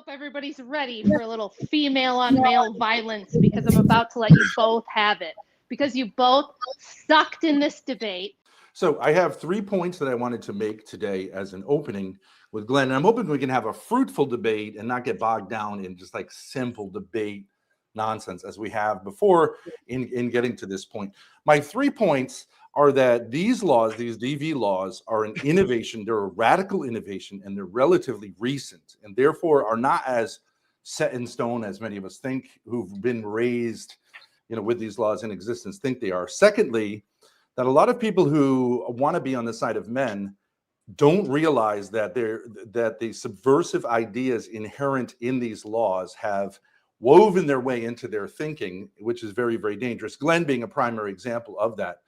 hope everybody's ready for a little female on male violence, because I'm about to let you both have it, because you both sucked in this debate. So I have 3 points that I wanted to make today as an opening with Glenn. And I'm hoping we can have a fruitful debate and not get bogged down in just like simple debate nonsense as we have before in getting to this point. My 3 points are that these laws, these DV laws, are an innovation. They're a radical innovation, and they're relatively recent, and therefore are not as set in stone as many of us think who've been raised, with these laws in existence think they are. Secondly, that a lot of people who want to be on the side of men don't realize that the subversive ideas inherent in these laws have woven their way into their thinking, which is very, very dangerous. Glenn being a primary example of that.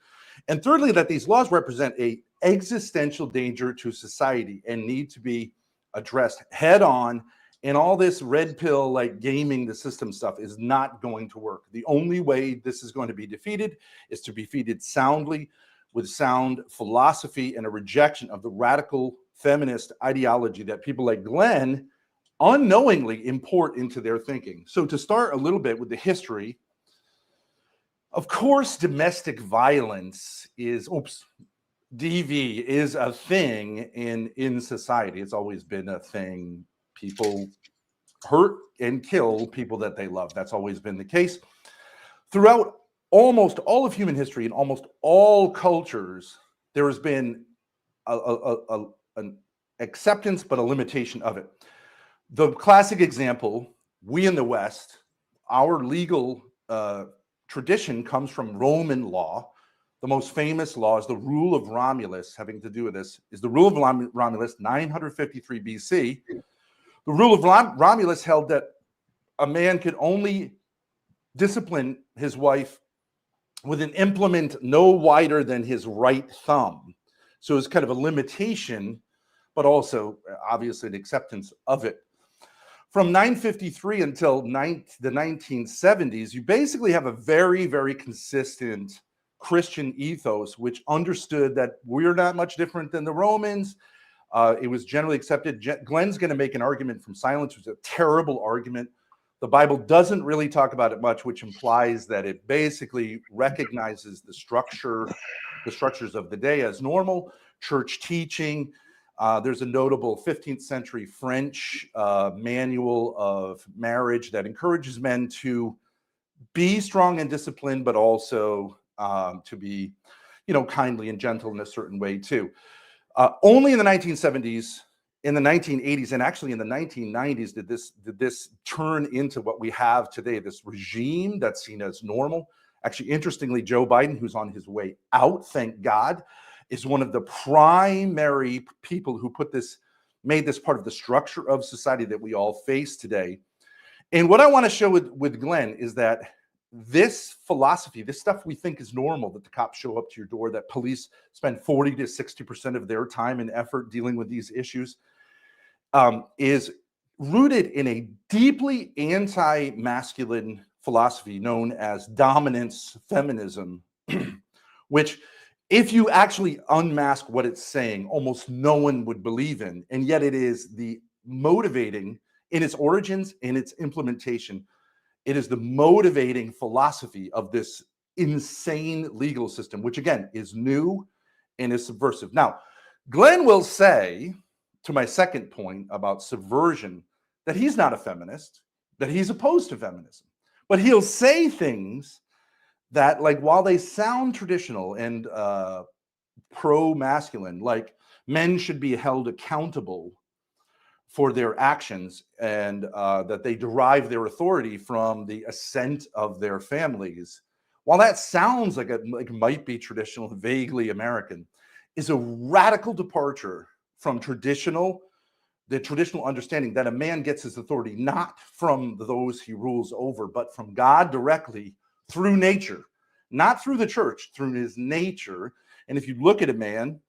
And thirdly, that these laws represent an existential danger to society and need to be addressed head on. And all this red pill, like gaming the system stuff, is not going to work. The only way this is going to be defeated is to be defeated soundly, with sound philosophy and a rejection of the radical feminist ideology that people like Glenn unknowingly import into their thinking. So to start a little bit with the history, of course, domestic violence DV is a thing in society. It's always been a thing. People hurt and kill people that they love. That's always been the case. Throughout almost all of human history, in almost all cultures, there has been an acceptance, but a limitation of it. The classic example, we in the West, our legal tradition comes from Roman law. The most famous law is the Rule of Romulus. Having to do with this is the Rule of Romulus, 953 BC. The Rule of Romulus held that a man could only discipline his wife with an implement no wider than his right thumb. So it's kind of a limitation, but also obviously an acceptance of it. From 953 until the 1970s, you basically have a very, very consistent Christian ethos, which understood that we're not much different than the Romans. It was generally accepted. Glenn's going to make an argument from silence, which is a terrible argument. The Bible doesn't really talk about it much, which implies that it basically recognizes the structures of the day as normal. Church teaching. There's a notable 15th century French manual of marriage that encourages men to be strong and disciplined, but also to be, kindly and gentle in a certain way too. Only in the 1970s, in the 1980s, and actually in the 1990s did this turn into what we have today, this regime that's seen as normal. Actually, interestingly, Joe Biden, who's on his way out, thank God, is one of the primary people who made this part of the structure of society that we all face today. And what I want to show with Glenn is that this philosophy, this stuff we think is normal, that the cops show up to your door, that police spend 40 to 60% of their time and effort dealing with these issues, is rooted in a deeply anti-masculine philosophy known as dominance feminism, which, if you actually unmask what it's saying, almost no one would believe in. And yet it is the motivating, in its origins, in its implementation, it is the motivating philosophy of this insane legal system, which again is new and is subversive. Now, Glenn will say, to my second point about subversion, that he's not a feminist, that he's opposed to feminism. But he'll say things that, like, while they sound traditional and pro-masculine, like men should be held accountable for their actions, and that they derive their authority from the assent of their families, while that sounds like it might be traditional, vaguely American, is a radical departure from the traditional understanding that a man gets his authority not from those he rules over, but from God directly through nature, not through the church, through his nature. And if you look at a man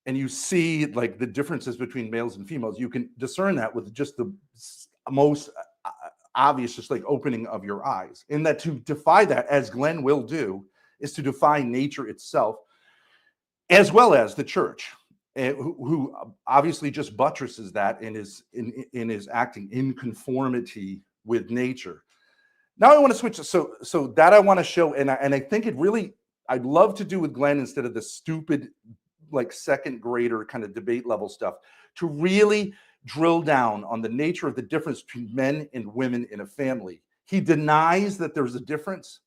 and you see like the differences between males and females, you can discern that with just the most obvious, just like opening of your eyes. In that, to defy that, as Glenn will do, is to defy nature itself, as well as the church. and who obviously just buttresses that and is acting in conformity with nature. Now I want to switch. So that I want to show, and I think it really, I'd love to do with Glenn instead of the stupid, like second grader kind of debate level stuff, to really drill down on the nature of the difference between men and women in a family. He denies that there's a difference.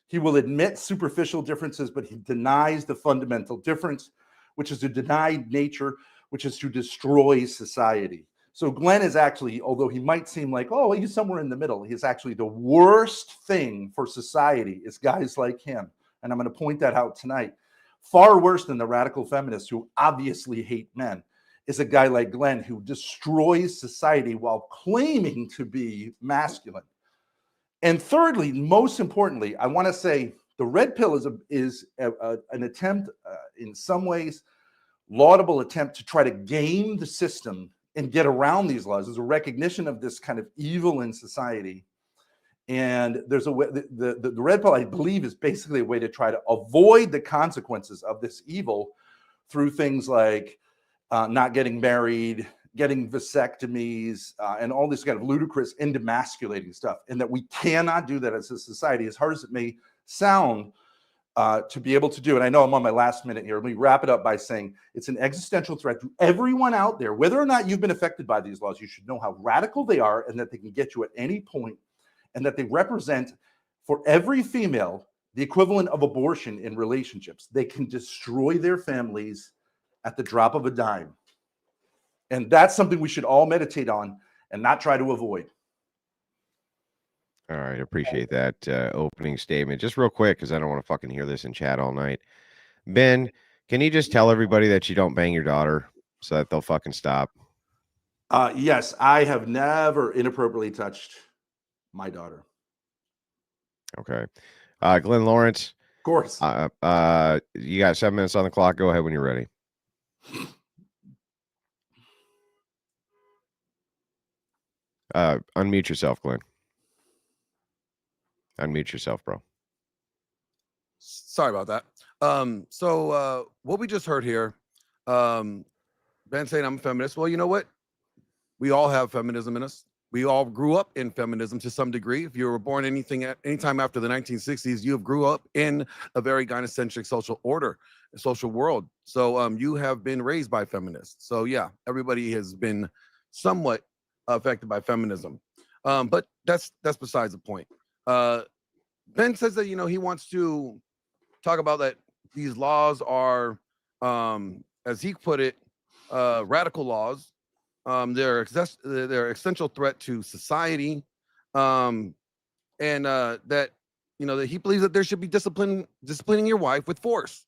He will admit superficial differences, but he denies the fundamental difference, which is to deny nature, which is to destroy society. So Glenn is actually, although he might seem like, oh, he's somewhere in the middle, he's actually the worst thing for society is guys like him. And I'm going to point that out tonight. Far worse than the radical feminists who obviously hate men is a guy like Glenn who destroys society while claiming to be masculine. And thirdly, most importantly, I want to say the red pill is an attempt, in some ways, laudable attempt to try to game the system and get around these laws. There's a recognition of this kind of evil in society. And there's a way, the red pill, I believe, is basically a way to try to avoid the consequences of this evil through things like not getting married, getting vasectomies, and all this kind of ludicrous and demasculating stuff. And that we cannot do that as a society, as hard as it may sound, to be able to do. And I know I'm on my last minute here. Let me wrap it up by saying it's an existential threat to everyone out there. Whether or not you've been affected by these laws, you should know how radical they are and that they can get you at any point, and that they represent, for every female, the equivalent of abortion in relationships. They can destroy their families at the drop of a dime. And that's something we should all meditate on and not try to avoid. All right, appreciate that opening statement. Just real quick, because I don't want to fucking hear this in chat all night. Ben, can you just tell everybody that you don't bang your daughter so that they'll fucking stop? Yes, I have never inappropriately touched my daughter. Okay. Glenn Lawrence. Of course. You got 7 minutes on the clock. Go ahead when you're ready. Unmute yourself, Glenn. Unmute yourself, bro. Sorry about that. So what we just heard here, Ben saying I'm a feminist. Well, you know what? We all have feminism in us. We all grew up in feminism to some degree. If you were born anytime after the 1960s, you have grew up in a very gynocentric social order, social world. So you have been raised by feminists. So yeah, everybody has been somewhat affected by feminism. But that's besides the point. Ben says that, he wants to talk about that these laws are, as he put it, radical laws. They're essential threat to society, and that that he believes that there should be disciplining your wife with force.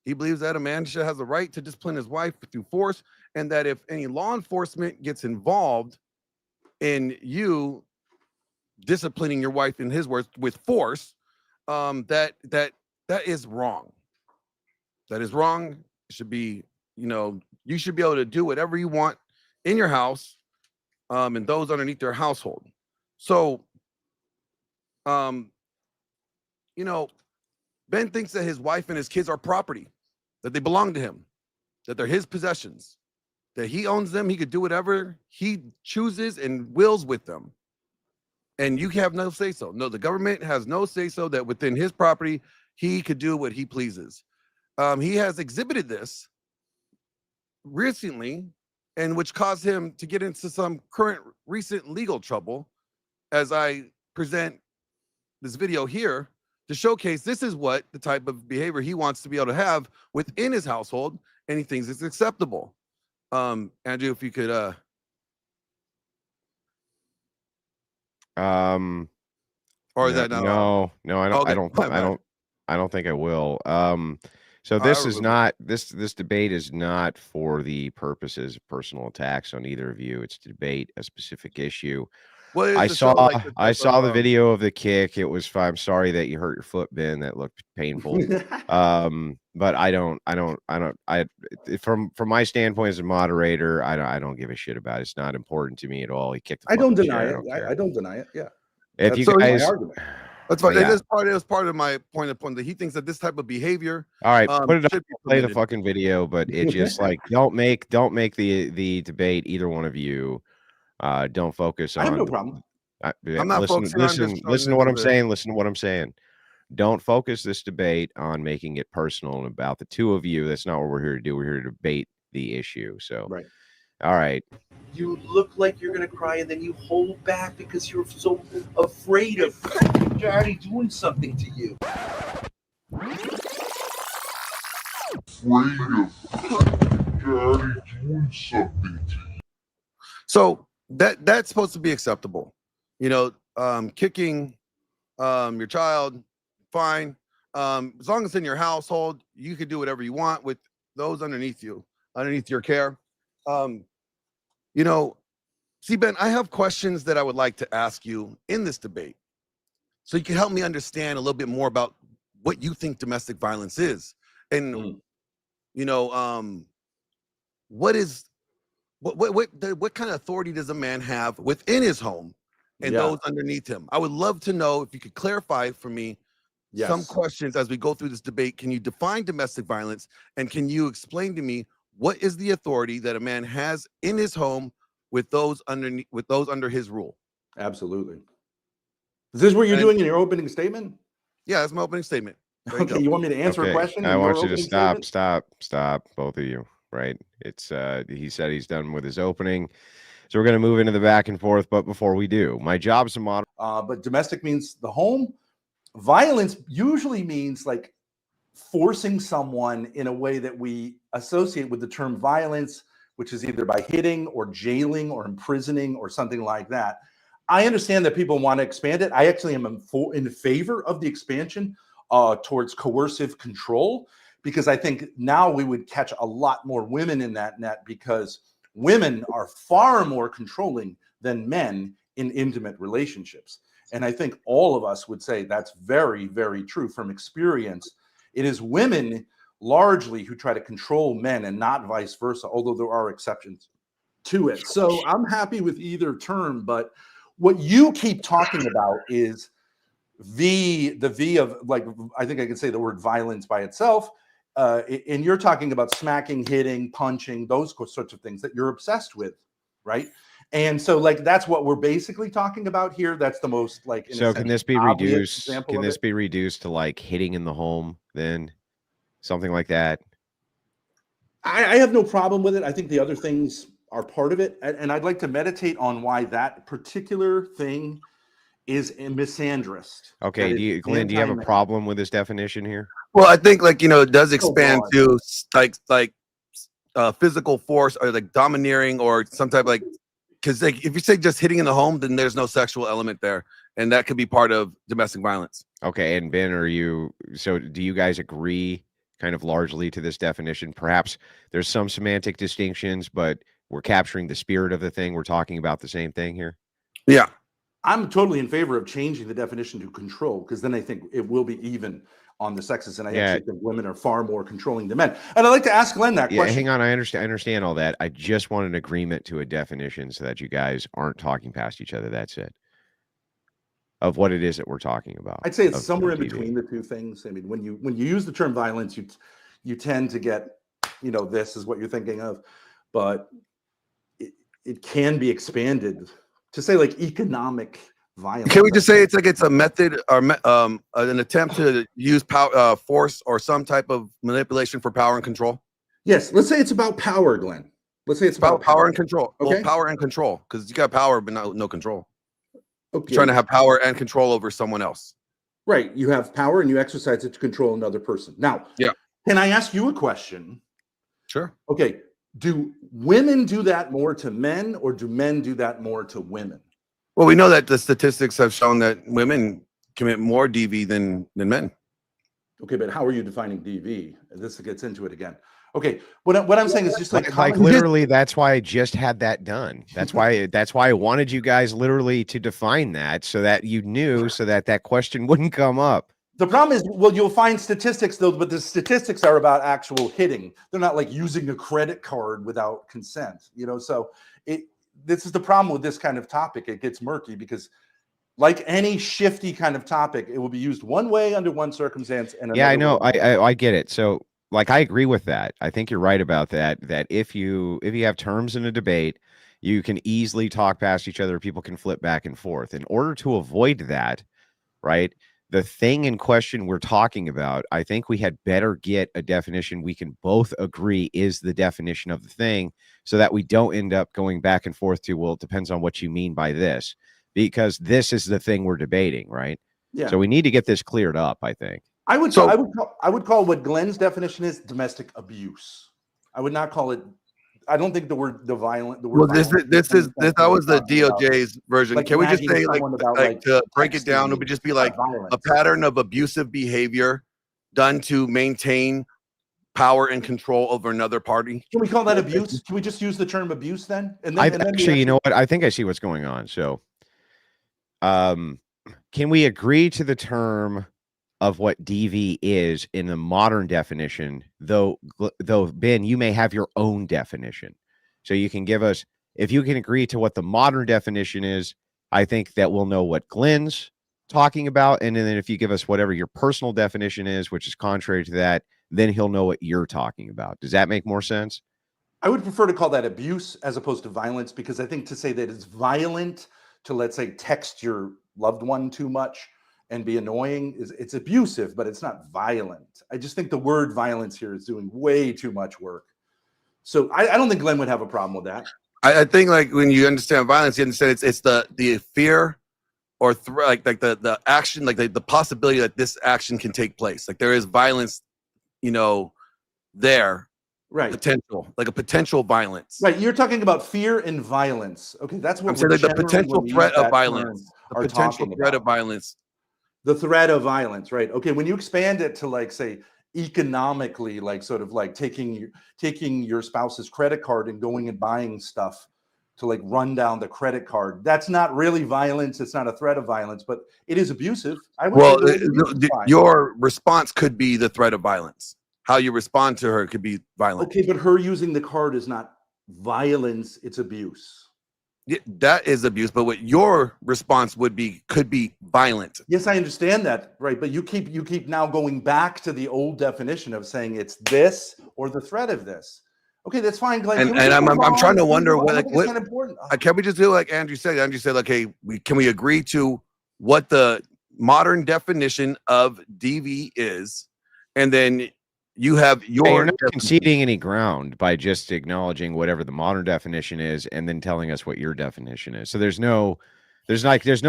He believes that a man has the right to discipline his wife through force, and that if any law enforcement gets involved in you disciplining your wife, in his words, with force, that is wrong. That is wrong. It should be, you should be able to do whatever you want in your house, and those underneath your household. So, Ben thinks that his wife and his kids are property, that they belong to him, that they're his possessions, that he owns them. He could do whatever he chooses and wills with them. And you have no say so. No, the government has no say so that within his property, he could do what he pleases. He has exhibited this recently, and which caused him to get into some recent legal trouble, as I present this video here to showcase this is what the type of behavior he wants to be able to have within his household, and he thinks it's acceptable. Andrew, if you could or is that not no, I don't. Okay. I don't think I will. So this is not this debate is not for the purposes of personal attacks on either of you. It's to debate a specific issue. I saw the video of the kick. It was fine. I'm sorry that you hurt your foot, Ben. That looked painful. But from my standpoint as a moderator, I don't give a shit about it. It's not important to me at all. He kicked the I don't deny chair. it. I don't deny it. Yeah. If you guys, That's fine. It is part of my point that he thinks that this type of behavior. All right, put it up, should be play the permitted. fucking video, but it just like don't make the debate, either one of you. Don't focus on. I have no problem. I'm not focusing on just showing listen to what I'm saying. Listen to what I'm saying. Don't focus this debate on making it personal and about the two of you. That's not what we're here to do. We're here to debate the issue. So, Right. All right. You look like you're gonna cry, and then you hold back because you're so afraid of daddy doing something to you. So that's supposed to be acceptable. You know, kicking your child, fine. As long as it's in your household, you can do whatever you want with those underneath you, underneath your care. You know, see, Ben, I have questions that I would like to ask you in this debate, so you can help me understand a little bit more about what you think domestic violence is, and you know, what kind of authority does a man have within his home and those underneath him? I would love to know if you could clarify for me some questions as we go through this debate. Can you define domestic violence, and can you explain to me what is the authority that a man has in his home with those under his rule? Absolutely. Is this what you're doing in your opening statement? Yeah, that's my opening statement. Okay, you want me to answer a question? I want you to stop, both of you. Right? It's he said he's done with his opening, so we're going to move into the back and forth. But before we do, my job's to moderate. But domestic means the home. Violence usually means like forcing someone in a way that we associate with the term violence, which is either by hitting or jailing or imprisoning or something like that. I understand that people want to expand it. I actually am in favor of the expansion towards coercive control, because I think now we would catch a lot more women in that net, because women are far more controlling than men in intimate relationships. And I think all of us would say that's very, very true from experience. It is women largely who try to control men and not vice versa, although there are exceptions to it. So I'm happy with either term, but what you keep talking about is the V of, like, I think I can say the word violence by itself. And you're talking about smacking, hitting, punching, those sorts of things that you're obsessed with, right? And so, like, that's what we're basically talking about here. That's the most, like, in so can this be reduced? Can this be reduced to like hitting in the home, then something like that? I have no problem with it. I think the other things are part of it, and I'd like to meditate on why that particular thing is misandrist. Okay, Glenn, do you have a problem with this definition here? Well, I think, like, you know, it does expand to like physical force, or like domineering, or some type of, like, because, like, if you say just hitting in the home, then there's no sexual element there, and that could be part of domestic violence. Okay, and Ben, do you guys agree kind of largely to this definition? Perhaps there's some semantic distinctions, but we're capturing the spirit of the thing. We're talking about the same thing here. Yeah. I'm totally in favor of changing the definition to control, because then I think it will be even on the sexes, and I actually think women are far more controlling than men. And I'd like to ask Glenn that question. Hang on, I understand all that. I just want an agreement to a definition so that you guys aren't talking past each other. That's it. Of what it is that we're talking about. I'd say it's somewhere in between the two things. I mean, when you use the term violence, you tend to get, you know, this is what you're thinking of, but it can be expanded to say, like, economic violence. Can we just say it's like it's a method or an attempt to use power, force, or some type of manipulation for power and control? Yes, let's say it's about power, Glenn. Let's say it's about power and control. Okay. Well, power and control, because you got power but no control. Okay. You're trying to have power and control over someone else. Right. You have power and you exercise it to control another person. Now, can I ask you a question? Sure. Okay. Do women do that more to men, or do men do that more to women? Well, we know that the statistics have shown that women commit more DV than men. Okay, but how are you defining DV? This gets into it again. Okay, what I'm saying is just like literally, that's why I just had that done. That's why I wanted you guys literally to define that, so that you knew, so that that question wouldn't come up. The problem is, well, you'll find statistics though, but the statistics are about actual hitting. They're not like using a credit card without consent, you know. So this is the problem with this kind of topic. It gets murky because Like any shifty kind of topic, it will be used one way under one circumstance and Yeah, I another know. way. I get it. So like I agree with that. I think you're right about that. That if you have terms in a debate, you can easily talk past each other. People can flip back and forth. In order to avoid that, right? The thing in question we're talking about, I think we had better get a definition we can both agree is the definition of the thing, so that we don't end up going back and forth to, well, it depends on what you mean by this, because this is the thing we're debating, right? Yeah. So we need to get this cleared up, I think. I would call what Glenn's definition is domestic abuse. I would not call it. I don't think the word violent. Well, that was the DOJ's version. Like can we just say to break it down? It would just be like a pattern of abusive behavior done to maintain power and control over another party. Can we call that abuse? Can we just use the term abuse then? And then, actually, you know what? I think I see what's going on. So, can we agree to the term of what DV is in the modern definition, though Ben, you may have your own definition. So you can give us, if you can agree to what the modern definition is, I think that we'll know what Glenn's talking about. And then if you give us whatever your personal definition is, which is contrary to that, then he'll know what you're talking about. Does that make more sense? I would prefer to call that abuse as opposed to violence, because I think to say that it's violent to, let's say, text your loved one too much and be annoying it's abusive, but it's not violent. I just think the word violence here is doing way too much work. So I don't think Glenn would have a problem with that. I think like when you understand violence, you understand it's the fear or like the action, like the possibility that this action can take place. Like there is violence, there. Right. Like a potential violence. Right. You're talking about fear and violence. Okay. That's what I'm saying, like the potential threat of violence. The potential threat of violence. The threat of violence, right? Okay, when you expand it to, like, say, economically, like sort of like taking your spouse's credit card and going and buying stuff to like run down the credit card, that's not really violence. It's not a threat of violence, but it is abusive. Your response could be the threat of violence. How you respond to her could be violent. Okay, but her using the card is not violence; it's abuse. Yeah, that is abuse, but what your response could be violent. Yes, I understand that, right? But you keep now going back to the old definition of saying it's this or the threat of this. Okay, that's fine, Glenn. And I'm trying to wonder what important. Can we just do like Andrew said? Andrew said, okay, can we agree to what the modern definition of DV is, and then you have you're not conceding any ground by just acknowledging whatever the modern definition is and then telling us what your definition is. So there's no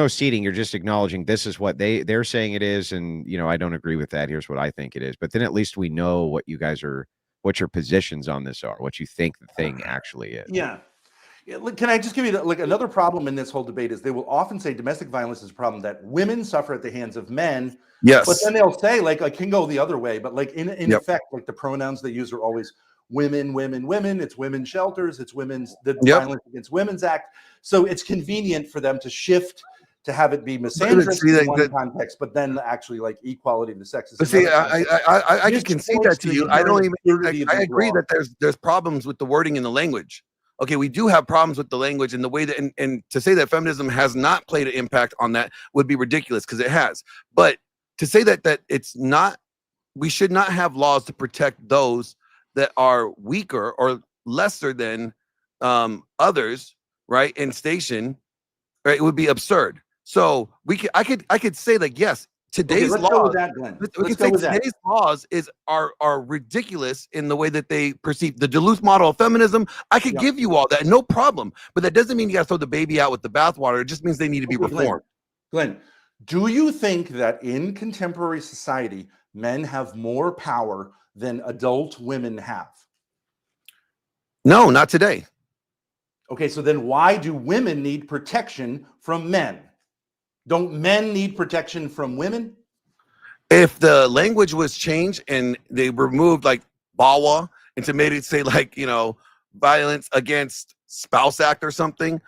ceding. You're just acknowledging this is what they're saying it is, and I don't agree with that. Here's what I think it is. But then at least we know what your positions on this are, what you think the thing actually is. Yeah. Can I just give you another problem in this whole debate is they will often say domestic violence is a problem that women suffer at the hands of men. Yes. But then they'll say like it can go the other way. But like in effect, like the pronouns they use are always women, women, women. It's women's shelters. It's women's Violence Against Women's Act. So it's convenient for them to shift to have it be misandrist in one context, but then actually like equality of the sexes. But see, I can concede that to you. I don't even. I agree that there's problems with the wording in the language. Okay, we do have problems with the language and the way that, and to say that feminism has not played an impact on that would be ridiculous, because it has. But to say that it's not, we should not have laws to protect those that are weaker or lesser than others, right, in station, right? It would be absurd. So I could say that yes, today's laws. Today's laws are ridiculous in the way that they perceive the Duluth model of feminism. I could give you all that, no problem. But that doesn't mean you got to throw the baby out with the bathwater. It just means they need to be reformed. Glenn, do you think that in contemporary society, men have more power than adult women have? No, not today. Okay, so then why do women need protection from men? Don't men need protection from women? If the language was changed and they removed like BAWA and to maybe say like, Violence Against Spouse Act or something,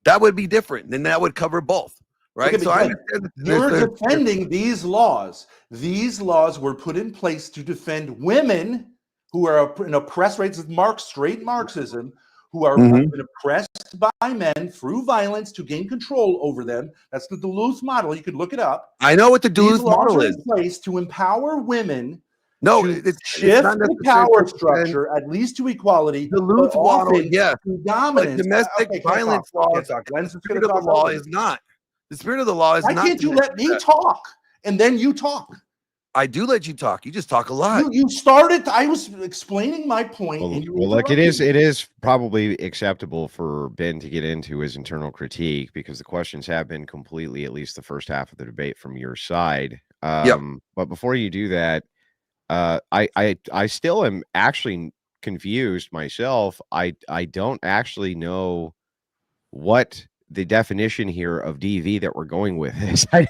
that would be different. Then that would cover both, right? Okay, so you're defending these laws. These laws were put in place to defend women who are in oppressed rates of straight Marxism, who are oppressed oppressed by men through violence to gain control over them. That's the Duluth model. You could look it up. I know what the Duluth These laws model are is. in place to empower women. No, to it's shift not the necessary power to defend structure at least to equality. Duluth but model, often yes. to But dominance. domestic Okay, can't violence talk. laws, Can't talk. Glenn's the just gonna spirit of the talk law over is me. not. The spirit of the law is Why not. can't you let me talk and then you talk? I do let you talk. You just talk a lot. You started. I was explaining my point. Well, and you look, it interrupted me. is probably acceptable for Ben to get into his internal critique because the questions have been completely, at least the first half of the debate, from your side. Yep. But before you do that, I still am actually confused myself. I don't actually know what the definition here of DV that we're going with is. I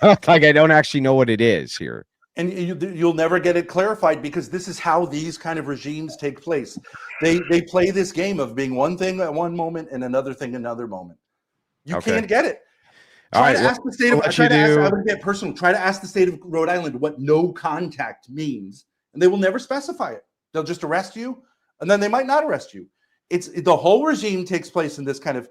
don't actually know what it is here. And you'll never get it clarified because this is how these kind of regimes take place. They play this game of being one thing at one moment and another thing another moment. You Okay. can't get it. All Try right, to well, ask the state of. what Try you to ask. do- I would get personal. Try to ask the state of Rhode Island what no contact means, and they will never specify it. They'll just arrest you, and then they might not arrest you. It's the whole regime takes place in this kind of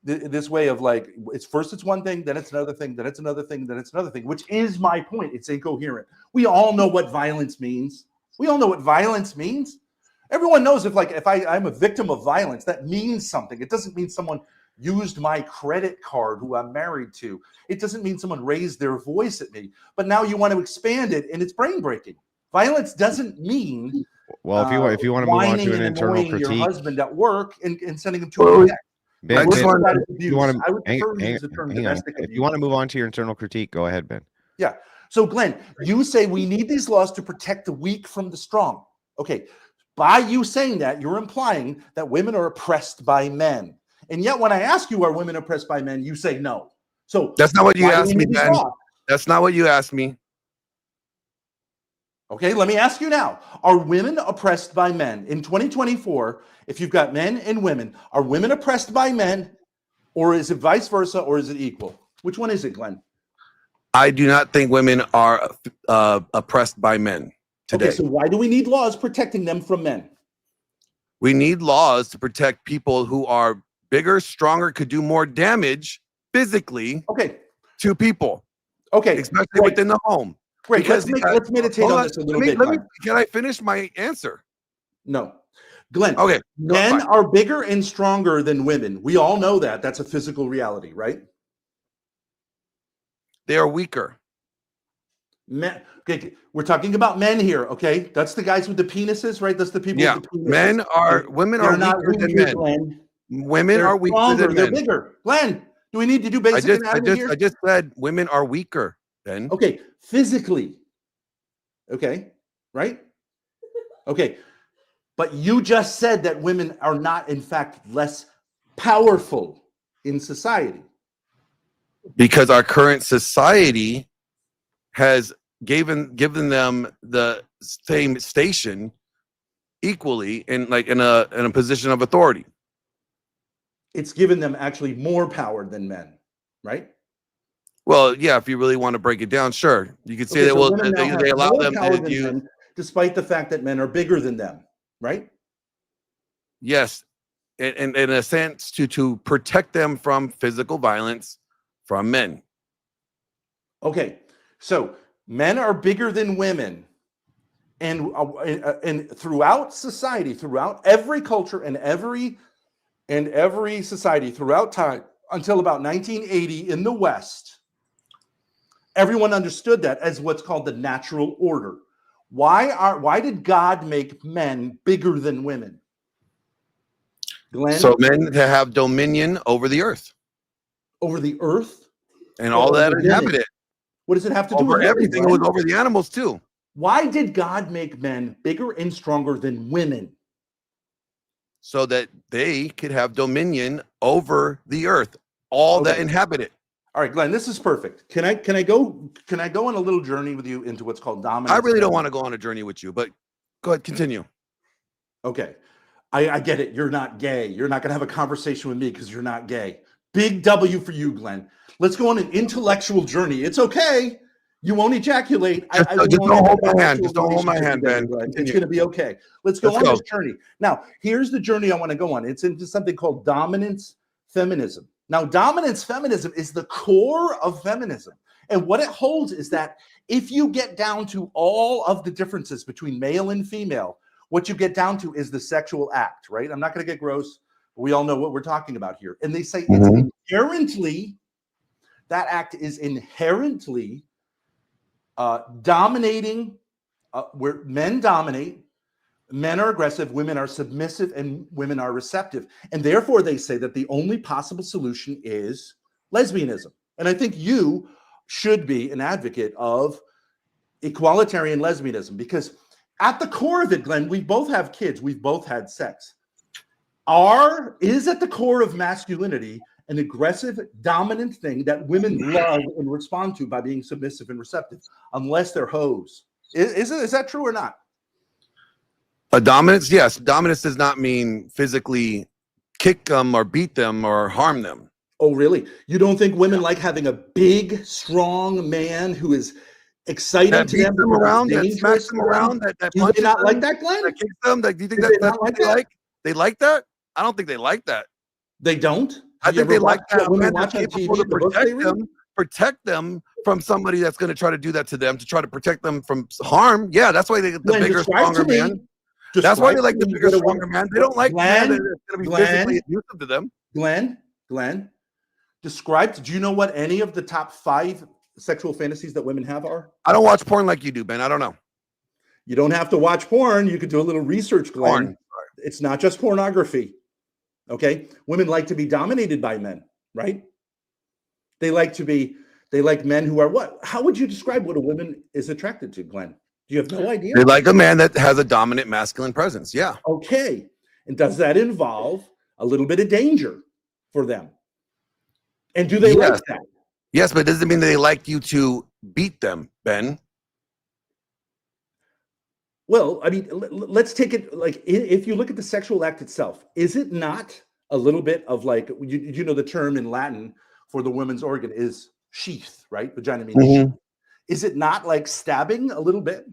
this way of like it's one thing, then it's another thing, then it's another thing, then it's another thing. Which is my point. It's incoherent. We all know what violence means. We all know what violence means. Everyone knows if I'm a victim of violence, that means something. It doesn't mean someone used my credit card who I'm married to. It doesn't mean someone raised their voice at me. But now you want to expand it, and it's brain breaking. Violence doesn't mean Well, if you want to move on whining to an and internal annoying your critique, husband at work and sending him to Well, a vet. Ben, I just want That is if abuse. you want I to would prefer to use the term hang on. domestic If abuse. you want to move on to your internal critique, go ahead, Ben. Yeah. So, Glenn, you say we need these laws to protect the weak from the strong. Okay. By you saying that, you're implying that women are oppressed by men. And yet, when I ask you, are women oppressed by men, you say no. So That's not what you why do we asked me, need these Ben. laws? That's not what you asked me. Okay, let me ask you now. Are women oppressed by men? In 2024, if you've got men and women, are women oppressed by men, or is it vice versa, or is it equal? Which one is it, Glenn? I do not think women are oppressed by men today. Okay, so why do we need laws protecting them from men? We need laws to protect people who are bigger, stronger, could do more damage physically to people. Okay. Especially great. within the home. Great. Because Let's meditate on this a little bit. Can I finish my answer? No. Glenn, okay. Men are bigger and stronger than women. We all know that. That's a physical reality, right? They are weaker. Men, okay, we're talking about men here, okay? That's the guys with the penises, right? That's the people with the penises. Women are weaker than men. Glenn. Women are weaker than men. They're bigger. Glenn, do we need to do basic anatomy here? I just said women are weaker, Ben. Okay, physically. Okay, right? Okay, but you just said that women are not, in fact, less powerful in society. Because our current society has given them the same station equally in a position of authority. It's given them actually more power than men, right? Well, yeah, if you really want to break it down, sure. You could say that they allow them to use men, despite the fact that men are bigger than them, right? Yes. In a sense to protect them from physical violence from men. Okay. So men are bigger than women. And throughout society, throughout every culture and every society throughout time until about 1980 in the West, everyone understood that as what's called the natural order. Why did God make men bigger than women? Glenn? So men to have dominion over the earth. Over the earth? And all that inhabit it. What does it have to do with everything? It was over the animals too. Why did God make men bigger and stronger than women? So that they could have dominion over the earth, all that inhabit it. All right, Glenn, this is perfect. Can I go on a little journey with you into what's called dominance? I really don't want to go on a journey with you, but go ahead, continue. Okay. I get it. You're not gay. You're not going to have a conversation with me because you're not gay. Big W for you, Glenn. Let's go on an intellectual journey. It's okay. You won't ejaculate. Just don't hold my hand. Just don't hold my hand, Ben. It's going to be okay. Let's go on this journey. Now, here's the journey I want to go on. It's into something called dominance feminism. Now, dominance feminism is the core of feminism. And what it holds is that if you get down to all of the differences between male and female, what you get down to is the sexual act, right? I'm not going to get gross. But we all know what we're talking about here. And they say it's inherently, that act is inherently dominating, where men dominate, men are aggressive, women are submissive, and women are receptive. And therefore, they say that the only possible solution is lesbianism. And I think you should be an advocate of equalitarian lesbianism, because at the core of it, Glenn, we both have kids, we've both had sex. Is at the core of masculinity an aggressive, dominant thing that women love and respond to by being submissive and receptive, unless they're hoes. Is that true or not? A dominance, yes. Dominance does not mean physically kick them or beat them or harm them. Oh, really? You don't think women like having a big, strong man who is exciting That to beats them, them around, that smacks them around, that Do punches they not them, like that, Glenn? that kicks them? Do you think Do that's they not what like they that? like? They like that? I don't think they like that. They don't? I think they like that women man watch that's on capable TV, to the books they read? protect them from somebody that's going to try to do that to them, to try to protect them from harm. Yeah, that's why they get the Glenn, bigger, describe stronger to me- man. That's why they like the bigger, describe to me stronger man. They don't like man that's going to be physically abusive to them. Glenn, do you know what any of the top 5 sexual fantasies that women have are? I don't watch porn like you do, Ben. I don't know. You don't have to watch porn. You could do a little research, Glenn. Porn. It's not just pornography. Okay? Women like to be dominated by men, right? They like men who are what? How would you describe what a woman is attracted to, Glenn? Do you have no idea? They like a man that has a dominant masculine presence. Yeah. Okay. And does that involve a little bit of danger for them? And do they like that? Yes, but it doesn't mean that they like you to beat them, Ben. Well, I mean, let's take it like, if you look at the sexual act itself, is it not a little bit of like, you know, the term in Latin for the woman's organ is sheath, right? Vagina means sheath. Is it not like stabbing a little bit?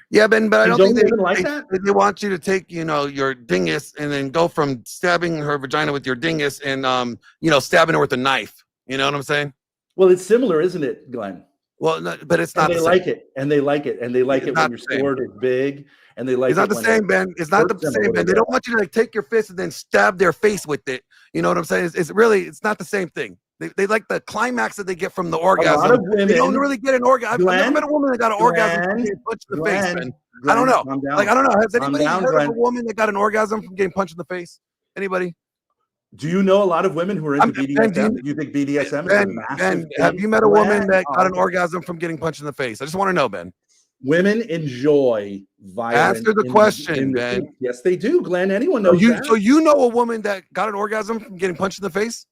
Yeah, Ben, but I don't think they they want you to take, you know, your dingus and then go from stabbing her vagina with your dingus and, you know, stabbing her with a knife. You know what I'm saying? Well, it's similar, isn't it, Glenn? Well, no, but it's not. And they like it, and they like it, and they like it when your sword is big, and they like. It's not the same, Ben. It's not the same, Ben. They don't want you to like take your fist and then stab their face with it. You know what I'm saying? It's really, it's not the same thing. They like the climax that they get from the orgasm. A lot of women, they don't really get an orgasm. I've never met a woman that got an orgasm from getting punched in the face, Ben. I don't know. Like, I don't know. Has anybody heard of a woman that got an orgasm from getting punched in the face? Anybody? Do you know a lot of women who are into BDSM? Do you think BDSM is a massive thing? Have you met a woman that got an orgasm from getting punched in the face? I just want to know, Ben. Women enjoy violence. Answer the question, Ben. Yes, they do, Glenn. Anyone knows that. So you know a woman that got an orgasm from getting punched in the face?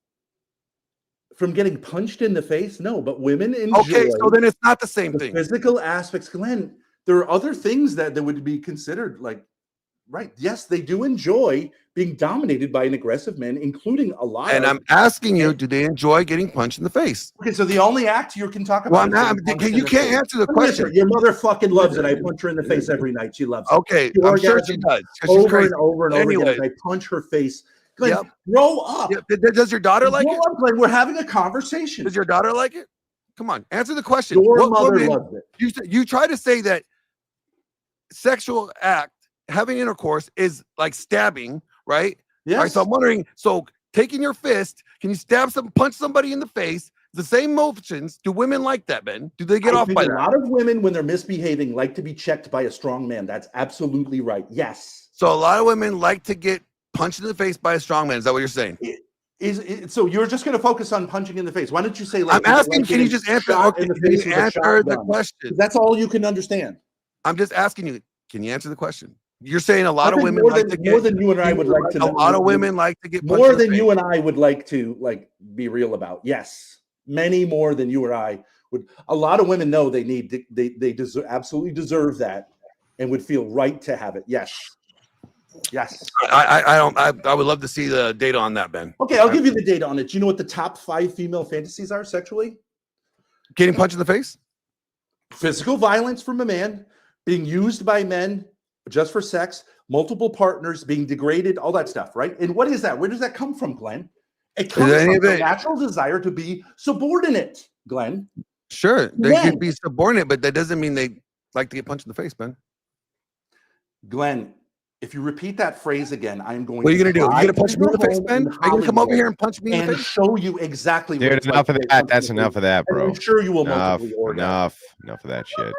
From getting punched in the face? No, but women enjoy. Okay, so then it's not the same thing. Physical aspects, Glenn. There are other things that would be considered like, right? Yes, they do enjoy being dominated by an aggressive man, including a lot. And I'm asking you, do they enjoy getting punched in the face? Okay, so the only act you can talk about. Well, you can't answer the question. Your mother fucking loves it. I punch her in the face every night. She loves it. Okay, I'm sure she does. Over and over and over again. I punch her face. Glenn, grow up. Does your daughter like it? Glenn, we're having a conversation. Does your daughter like it? Come on, answer the question. Your mother loves it. You try to say that sexual act, having intercourse, is like stabbing, right? Yes. All right, so I'm wondering, so taking your fist, can you punch somebody in the face? The same motions. Do women like that, Ben? Do they get off by that? A lot of women, when they're misbehaving, like to be checked by a strong man. That's absolutely right. Yes. So a lot of women like to get punched in the face by a strong man. Is that what you're saying? So you're just going to focus on punching in the face. Why don't you say, like, I'm asking, can you just answer? Okay, can you answer the question? That's all you can understand. I'm just asking you, can you answer the question? You're saying a lot of women more than you and I would like to. A lot of women like to get more than you and I would like to be real about. Yes, many more than you or I would. A lot of women know they need they deserve, absolutely deserve that, and would feel right to have it. Yes. Yes. I would love to see the data on that, Ben. Okay, I'll give you the data on it. Do you know what the top 5 female fantasies are sexually? Getting punched in the face? Physical violence from a man, being used by men just for sex, multiple partners, being degraded, all that stuff, right? And what is that? Where does that come from, Glenn? It Is comes any from of the it- natural desire to be subordinate, Glenn. Sure, they Glenn. could be subordinate, but that doesn't mean they like to get punched in the face, man. Glenn, if you repeat that phrase again, I'm going What are you to gonna do? You gonna punch me in the face, home man? in Are you gonna come over Hollywood here and punch me in the and face? show you exactly what Dude, it's enough like of to get that. punched in That's the enough face. of that, And bro. I'm sure you will Enough, multiply orgasm. enough of that shit.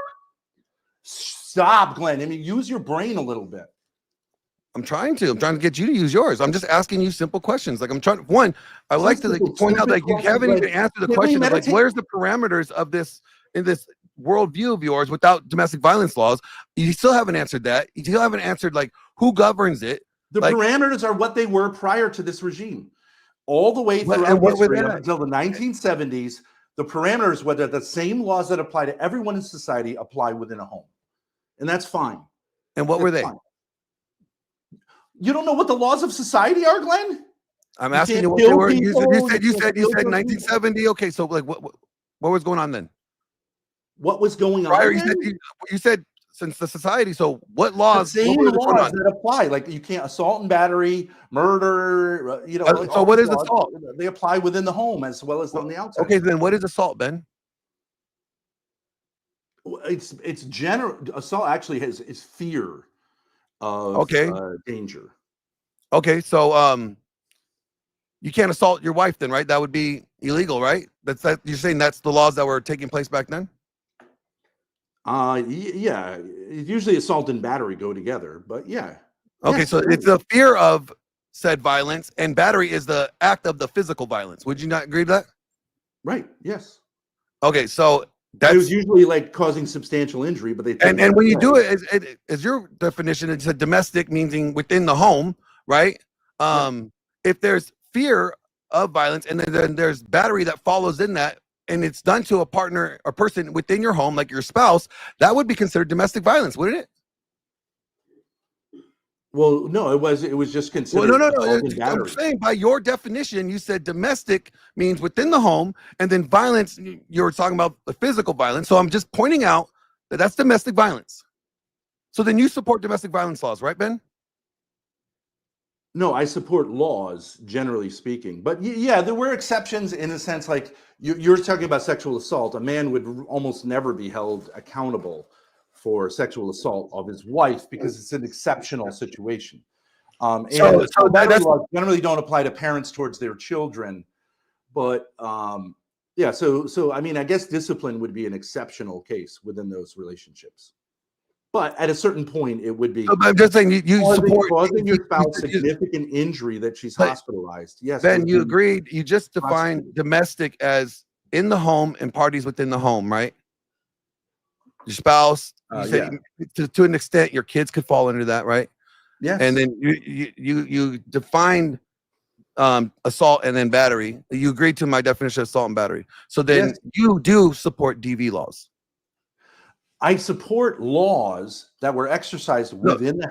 Stop, Glenn. I mean, use your brain a little bit. I'm trying to get you to use yours. I'm just asking you simple questions. Like I'm trying. One, I like to point out like you haven't even answered the question of like where's the parameters of this in this worldview of yours without domestic violence laws. You still haven't answered that. You still haven't answered like who governs it. The Like- parameters are what they were prior to this regime. All the way What- throughout and what were history they up at? until the 1970s, the parameters were that the same laws that apply to everyone in society apply within a home. And that's fine. And what were That's they? fine. You don't know what the laws of society are, Glenn? I'm You asking can't you what they kill were. people, You said you can't kill 1970. Okay, so like what was going on then? What was going on? Prior, you then? said you said since the society. So what The laws? same what was going laws on? that apply, like you can't assault and battery, murder, you know. like So all what these is laws, assault? They apply within the home as well as on the outside. Okay, then what is assault, Ben? It's general assault actually is fear of Okay. danger. Okay, so you can't assault your wife then, right? That would be illegal, right? That you're saying that's the laws that were taking place back then? Yeah, usually assault and battery go together, but yeah. Okay, Yes, so right. it's the fear of said violence, and battery is the act of the physical violence. Would you not agree to that? Right. Yes. Okay, so It that's was usually like causing substantial injury, but they and when you do it, as your definition, it's a domestic, meaning within the home, right? If there's fear of violence and then there's battery that follows in that, and it's done to a partner or person within your home, like your spouse, that would be considered domestic violence, wouldn't it? Well, no, it was just considered. Well, no. assault and I'm battery. saying by your definition, you said domestic means within the home, and then violence, you were talking about the physical violence. So I'm just pointing out that that's domestic violence. So then you support domestic violence laws, right, Ben? No, I support laws, generally speaking. But yeah, there were exceptions in a sense, like you're talking about sexual assault. A man would almost never be held accountable for sexual assault of his wife because it's an exceptional situation. And So battery that's- laws generally don't apply to parents towards their children. But yeah, so I mean, I guess discipline would be an exceptional case within those relationships. But at a certain point, it would be. So, but I'm just saying you support causing your spouse significant injury that she's But hospitalized. Yes. Ben, would you be agreed. You just defined prosecuted. domestic as in the home and parties within the home, right? Your spouse. You said to an extent, your kids could fall under that, right? Yes. And then you defined assault and then battery. You agreed to my definition of assault and battery. So then Yes. you do support DV laws. I support laws that were exercised within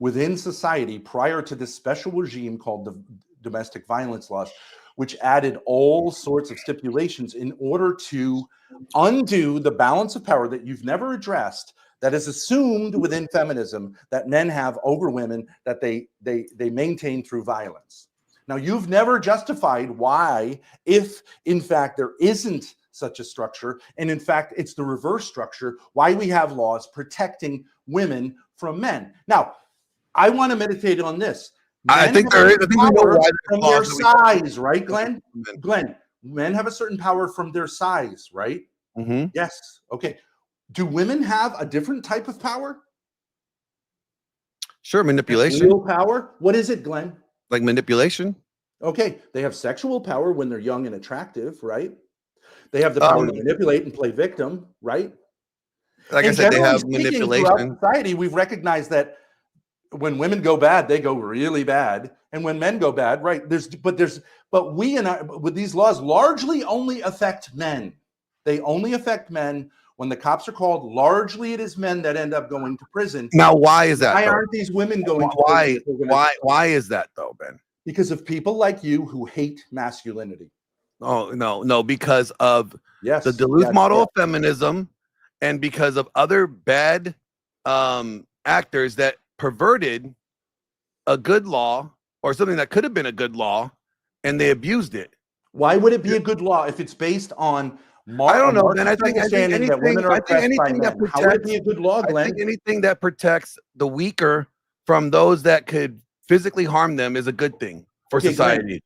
within society prior to this special regime called the domestic violence laws, which added all sorts of stipulations in order to undo the balance of power that you've never addressed, that is assumed within feminism that men have over women, that they maintain through violence. Now, you've never justified why, if in fact there isn't such a structure, and in fact it's the reverse structure, why we have laws protecting women from men. Now, I want to meditate on this. I Men think have there a is. I think we know power why from there's their laws that we- size, right, Glenn? Glenn, men have a certain power from their size, right? Mhm. Yes. Okay. Do women have a different type of power? Sure, manipulation, Real power? What is it, Glenn? like manipulation. Okay, they have sexual power when they're young and attractive, right? They have the power to manipulate and play victim, right? Like I And said, they generally have speaking, manipulation. Throughout society, we've recognized that when women go bad, they go really bad, and when men go bad, right? But with these laws largely only affect men. They only affect men. When the cops are called, largely it is men that end up going to prison. Now, why is that? Why though? aren't these women going to Why? prison if they're gonna- Why is that though, Ben? Because of people like you who hate masculinity. Oh no, because of Yes. the Duluth yes, model yes. of feminism, and because of other bad actors that perverted a good law or something that could have been a good law, and they abused it. Why would it be a good law if it's based on I don't know, man. I think understanding that women are oppressed by men? How would it be a good law, I Glenn? think anything that protects the weaker from those that could physically harm them is a good thing for society. Glenn,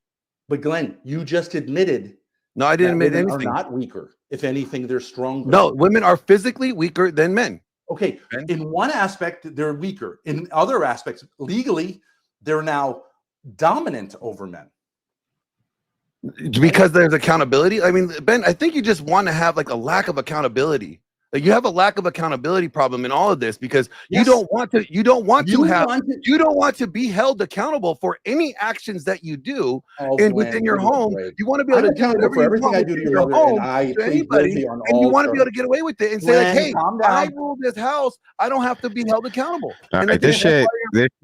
but Glenn, you just admitted. No, I didn't admit women anything. Are not weaker. If anything, they're stronger. No, women are physically weaker than men. Okay, in one aspect, they're weaker. In other aspects, legally, they're now dominant over men. Because there's accountability. I mean, Ben, I think you just want to have like a lack of accountability. Like you have a lack of accountability problem in all of this because you don't want to be held accountable for any actions that you do within your home. You want to be able to do whatever everything I do to your home to anybody, and you want to be able to get away with it and say like, hey, I rule this house. I don't have to be held accountable. All right, this shit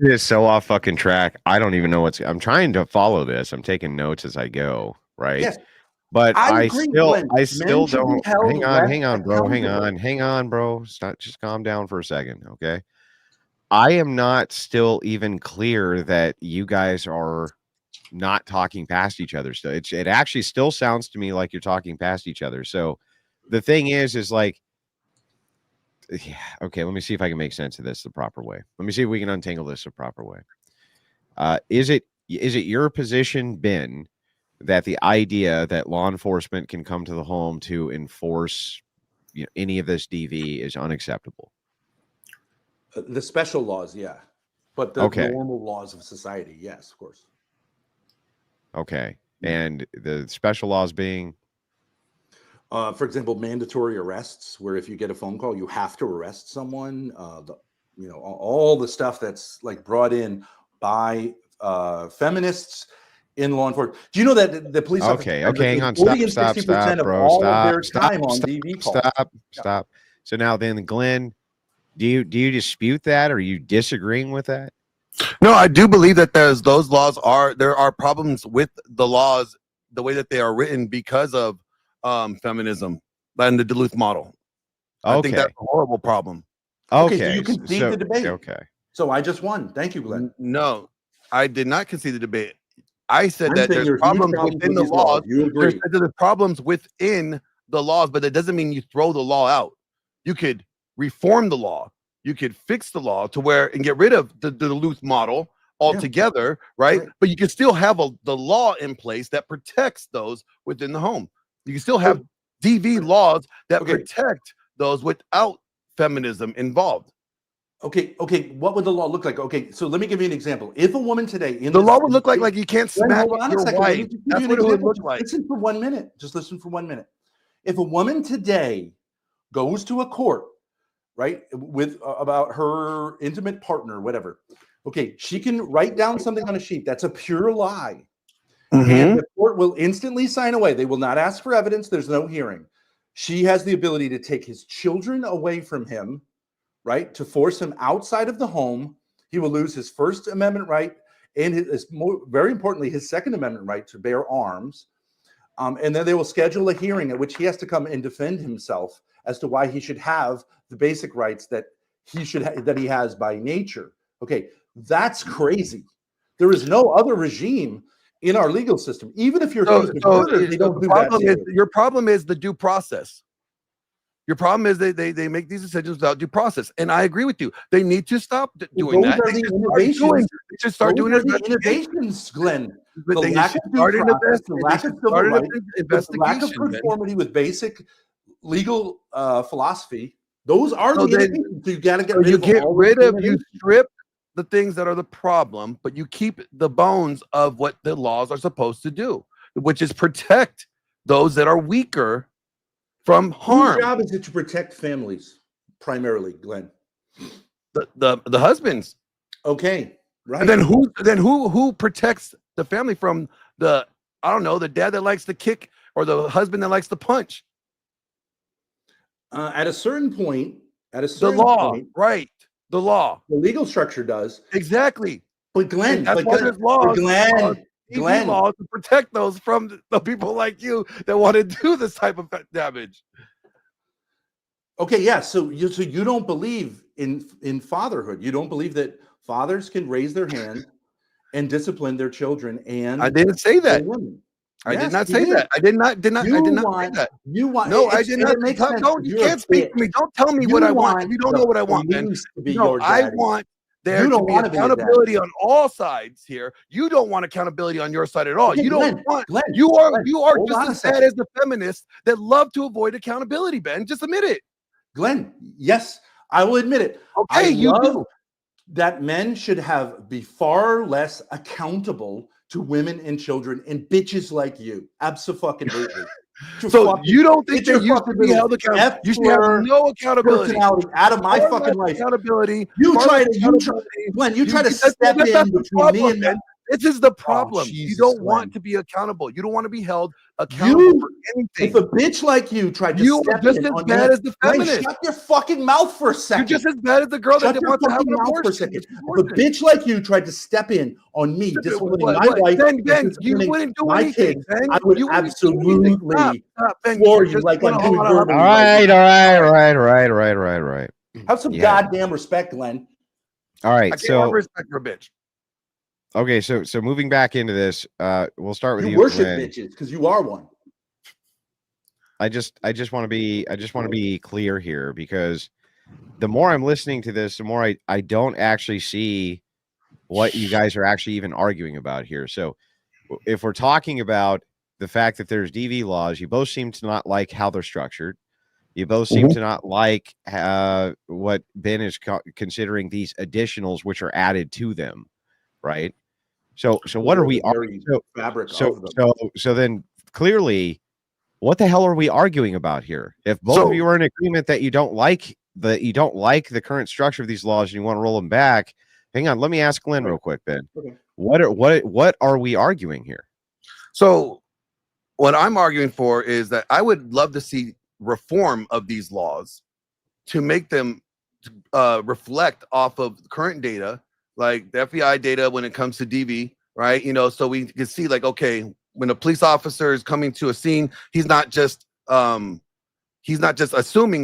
is so off fucking track. I don't even know I'm trying to follow this. I'm taking notes as I go, right? Yes. But I still don't. Hang on, bro. Just calm down for a second, okay? I am not still even clear that you guys are not talking past each other. So it actually still sounds to me like you're talking past each other. So the thing is like, yeah, okay. Let me see if I can make sense of this the proper way. Let me see if we can untangle this the proper way. Is it your position, Ben, that the idea that law enforcement can come to the home to enforce any of this DV is unacceptable? The special laws, yeah. But the normal laws of society, yes, of course. Okay. And the special laws being? For example, mandatory arrests, where if you get a phone call, you have to arrest someone. All the stuff that's like brought in by feminists in law enforcement. Do you know that the police officers hang on, stop, bro. Stop. So now then, Glenn, do you dispute that? Or are you disagreeing with that? No, I do believe that there are problems with the laws, the way that they are written because of feminism and the Duluth model. I think that's a horrible problem. Okay, so you concede the debate. Okay. So I just won. Thank you, Glenn. No, I did not concede the debate. I said that there's problems within the laws. There's problems within the laws, but that doesn't mean you throw the law out. You could reform the law. You could fix the law to where and get rid of the Duluth model altogether, right? But you can still have the law in place that protects those within the home. You can still have DV laws that protect those without feminism involved. Okay. What would the law look like? Okay, so let me give you an example. If a woman today the law would look like you can't smack your wife. That's what it would look like. Listen for 1 minute. Just listen for 1 minute. If a woman today goes to a court, right, with about her intimate partner, whatever, okay, she can write down something on a sheet. That's a pure lie. And the court will instantly sign away. They will not ask for evidence. There's no hearing. She has the ability to take his children away from him, right, to force him outside of the home. He will lose his First Amendment right and very importantly, his Second Amendment right to bear arms. And then they will schedule a hearing at which he has to come and defend himself as to why he should have the basic rights that he has by nature. Okay, that's crazy. There is no other regime in our legal system, even if you're your problem is the due process. Your problem is they make these decisions without due process, and I agree with you. They need to stop doing that. They should start doing innovations, Glenn. The lack of conformity with basic legal philosophy. Those are the innovations. You got to get rid of. You strip the things that are the problem, but you keep the bones of what the laws are supposed to do, which is protect those that are weaker from harm. Whose job is it to protect families primarily, Glenn? The husbands. Okay, right. And then who protects the family from the dad that likes to kick or the husband that likes to punch? At a certain point, the law. The legal structure does. Exactly. But Glenn, that's why there's laws. Glenn, laws to protect those from the people like you that want to do this type of damage. Okay, yeah. So you don't believe in fatherhood. You don't believe that Fathers can raise their hand and discipline their children. And I didn't say that. women. I Yes, did not you say did. that. I did not say that. You want? No, I did not. It makes sense. Don't, you You're can't speak to me. Don't tell me what I want. You don't know what I want, man. No, I want there to be accountability on all sides here. You don't want accountability on your side at all. Okay, you don't Glenn, want. Glenn, you are hold just on a as bad second. as the feminists that love to avoid accountability, Ben. Just admit it. Glenn, yes, I will admit it. Okay, you do. That men should be far less accountable to women and children and bitches like you. Absolutely. So you don't think you used to be held accountable? You should have no accountability. Out of my fucking life. Accountability. You try to step in between me and men. This is the problem. You don't want to be accountable. You don't want to be held accountable for anything. If a bitch like you tried to step in, just as bad as the feminist. Shut your fucking mouth for a second. You're just as bad as the girl that wants to have an abortion. If a bitch like you tried to step in on me, disciplining my wife, Ben, you wouldn't do anything. Kids, I would absolutely floor you like I'm doing. All right. Have some goddamn respect, Glenn. All right, I can't have respect for a bitch. Okay, so moving back into this, we'll start with you. You worship bitches because you are one. I just want to be clear here, because the more I'm listening to this, the more I don't actually see what you guys are actually even arguing about here. So if we're talking about the fact that there's DV laws, you both seem to not like how they're structured. You both seem to not like what Ben is considering these additionals, which are added to them, right? So what are we arguing? So then clearly, what the hell are we arguing about here? If both of you are in agreement that you don't like the current structure of these laws and you want to roll them back, hang on, let me ask Glenn real quick, Ben. Okay. What are we arguing here? So what I'm arguing for is that I would love to see reform of these laws to make them reflect off of current data, like the FBI data when it comes to DV, right? So we can see, like, okay, when a police officer is coming to a scene, he's not just assuming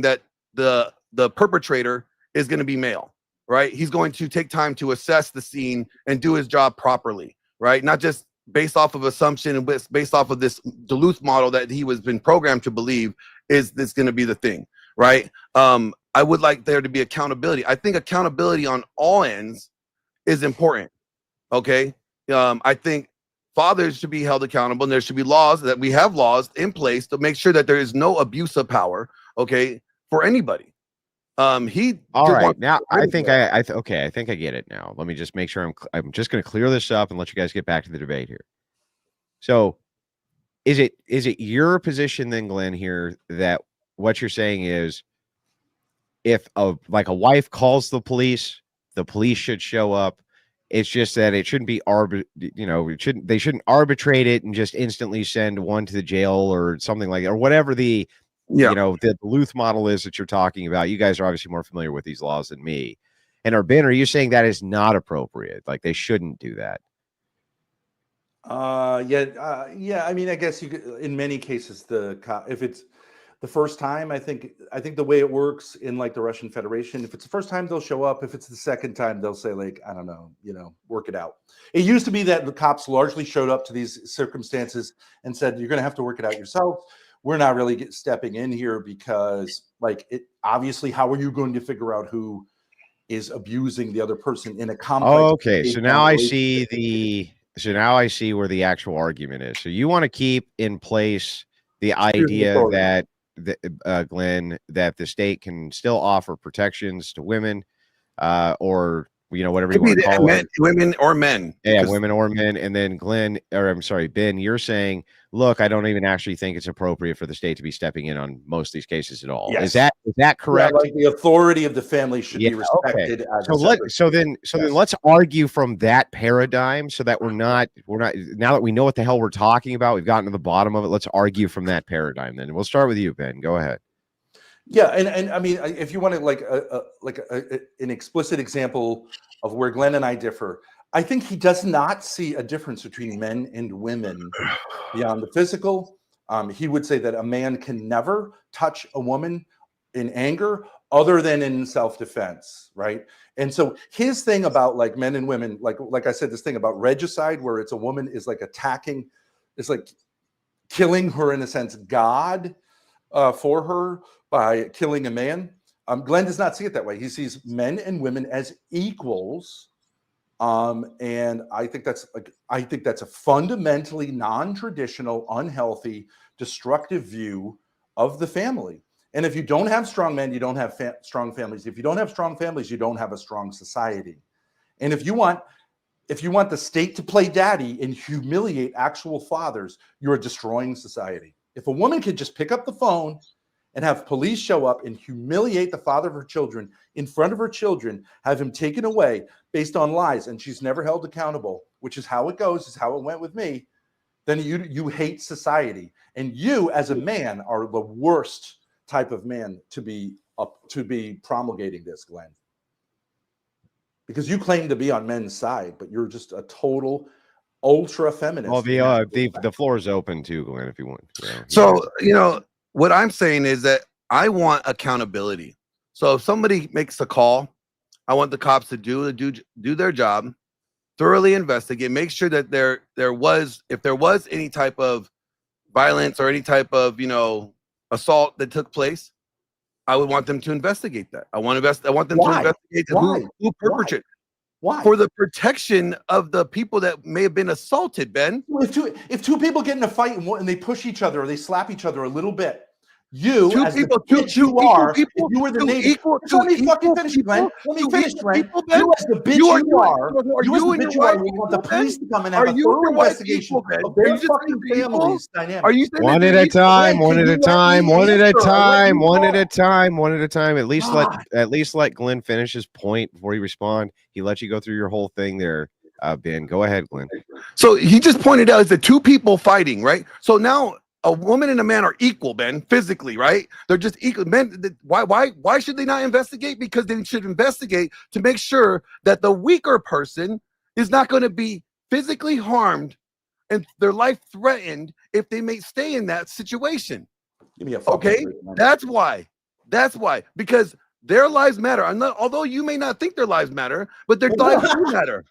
that the perpetrator is going to be male, right? He's going to take time to assess the scene and do his job properly, right? Not just based off of assumption and based off of this Duluth model that he was been programmed to believe is this going to be the thing, right? I would like there to be accountability. I think accountability on all ends is important. Okay. I think fathers should be held accountable, and there should be laws we have laws in place to make sure that there is no abuse of power. Okay. For anybody. All right. Now I think I think I get it now. Let me just make sure I'm just going to clear this up and let you guys get back to the debate here. So is it your position then, Glenn, here, that what you're saying is if a wife calls the police should show up? It's just that it shouldn't be they shouldn't arbitrate it and just instantly send one to the jail or something like that, or whatever the Duluth model is that you're talking about. You guys are obviously more familiar with these laws than me. And Ben, are you saying that is not appropriate? Like they shouldn't do that? Yeah. I mean, I guess you could, in many cases, if it's the first time, I think the way it works in like the Russian Federation, if it's the first time, they'll show up. If it's the second time, they'll say, like, I don't know, work it out. It used to be that the cops largely showed up to these circumstances and said, you're going to have to work it out yourself. We're not really stepping in here because, like, obviously, how are you going to figure out who is abusing the other person in a complex? Oh, okay. So now I see where the actual argument is. So you want to keep in place the idea that Glenn, that the state can still offer protections to women, or whatever you want to call it, women or men. Yeah, women or men. And then Ben, you're saying, look, I don't even actually think it's appropriate for the state to be stepping in on most of these cases at all. Yes. Is that correct? Yeah, like the authority of the family should be respected. Okay. So then let's argue from that paradigm, so that we're not now that we know what the hell we're talking about, we've gotten to the bottom of it. Let's argue from that paradigm. Then we'll start with you, Ben. Go ahead. Yeah, and I mean, if you want to an explicit example of where Glenn and I differ, I think he does not see a difference between men and women beyond the physical. He would say that a man can never touch a woman in anger other than in self-defense, right? And so his thing about like men and women, like I said, this thing about regicide, where it's a woman is like attacking, it's like killing her, in a sense, God for her by killing a man. Glenn does not see it that way. He sees men and women as equals. And I think that's a fundamentally non-traditional, unhealthy, destructive view of the family. And if you don't have strong men, you don't have strong families. If you don't have strong families, you don't have a strong society. And if you want the state to play daddy and humiliate actual fathers, you're destroying society. If a woman could just pick up the phone and have police show up and humiliate the father of her children in front of her children, have him taken away based on lies, and she's never held accountable, which is how it goes, is how it went with me, then you hate society. And you, as a man, are the worst type of man to be promulgating this, Glenn. Because you claim to be on men's side, but you're just a total ultra feminist. Well, the floor is open too, Glenn, if you want. So, what I'm saying is that I want accountability. So if somebody makes a call, I want the cops to do their job, thoroughly investigate, make sure that if there was any type of violence or any type of assault that took place, I would want them to investigate that. I want them to investigate who perpetrated. Why? For the protection of the people that may have been assaulted, Ben. If two people get in a fight and they push each other or they slap each other a little bit, you, two as people, the bitch you are, if people, you were the neighbor. equal, Let me fucking finish, Glenn. Let me finish, Glenn. People, Ben? You, as the bitch you are, you want the police to come and have a thorough investigation of their fucking families' dynamics. Are you saying one at a time, one at a time, one at a time, one at a time, one at a time. At least let Glenn finish his point before you respond. He let you go through your whole thing there. Ben, go ahead, Glenn. So he just pointed out is the two people fighting, right? So now a woman and a man are equal, Ben, physically, right? They're just equal. Men, why should they not investigate? Because they should investigate to make sure that the weaker person is not going to be physically harmed and their life threatened if they may stay in that situation. Give me a okay? That's why. Because their lives matter. Although you may not think their lives matter, but their lives do matter.